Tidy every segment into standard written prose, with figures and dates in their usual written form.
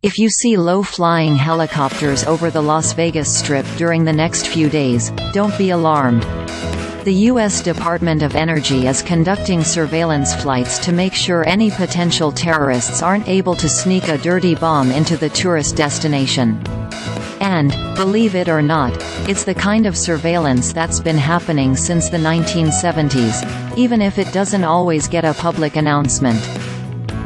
If you see low-flying helicopters over the Las Vegas Strip during the next few days, don't be alarmed. The U.S. Department of Energy is conducting surveillance flights to make sure any potential terrorists aren't able to sneak a dirty bomb into the tourist destination. And, believe it or not, it's the kind of surveillance that's been happening since the 1970s, even if it doesn't always get a public announcement.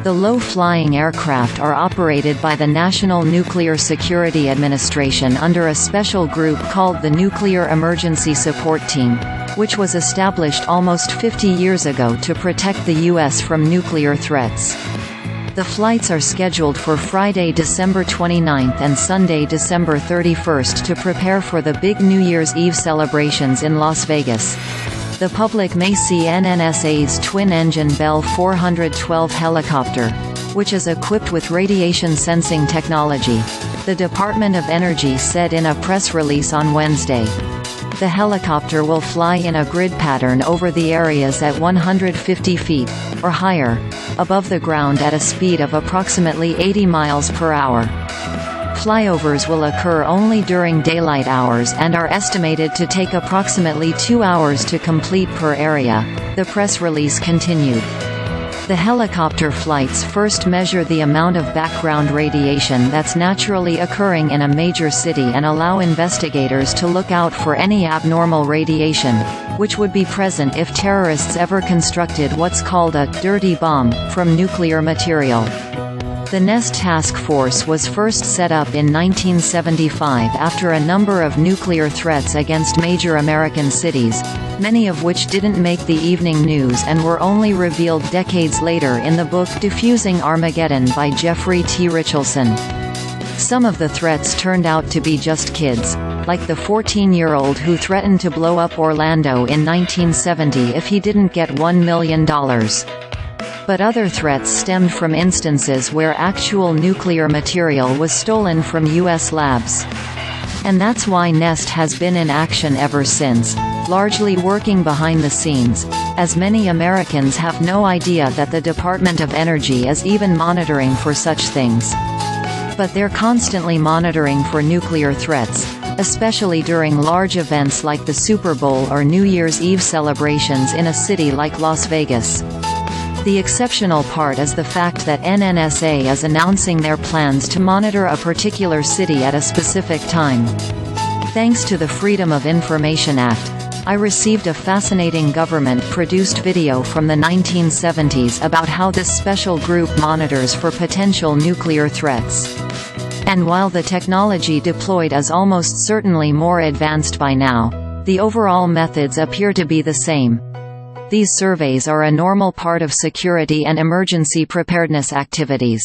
The low-flying aircraft are operated by the National Nuclear Security Administration under a special group called the Nuclear Emergency Support Team, which was established almost 50 years ago to protect the U.S. from nuclear threats. The flights are scheduled for Friday, December 29 and Sunday, December 31 to prepare for the big New Year's Eve celebrations in Las Vegas. The public may see NNSA's twin-engine Bell 412 helicopter, which is equipped with radiation sensing technology, the Department of Energy said in a press release on Wednesday. The helicopter will fly in a grid pattern over the areas at 150 feet, or higher, above the ground at a speed of approximately 80 miles per hour. Flyovers will occur only during daylight hours and are estimated to take approximately 2 hours to complete per area, the press release continued. The helicopter flights first measure the amount of background radiation that's naturally occurring in a major city and allow investigators to look out for any abnormal radiation, which would be present if terrorists ever constructed what's called a dirty bomb from nuclear material. The NEST task force was first set up in 1975 after a number of nuclear threats against major American cities, many of which didn't make the evening news and were only revealed decades later in the book Defusing Armageddon by Jeffrey T. Richelson. Some of the threats turned out to be just kids, like the 14-year-old who threatened to blow up Orlando in 1970 if he didn't get $1 million. But other threats stemmed from instances where actual nuclear material was stolen from U.S. labs. And that's why NEST has been in action ever since, largely working behind the scenes, as many Americans have no idea that the Department of Energy is even monitoring for such things. But they're constantly monitoring for nuclear threats, especially during large events like the Super Bowl or New Year's Eve celebrations in a city like Las Vegas. The exceptional part is the fact that NNSA is announcing their plans to monitor a particular city at a specific time. Thanks to the Freedom of Information Act, I received a fascinating government-produced video from the 1970s about how this special group monitors for potential nuclear threats. And while the technology deployed is almost certainly more advanced by now, the overall methods appear to be the same. These surveys are a normal part of security and emergency preparedness activities.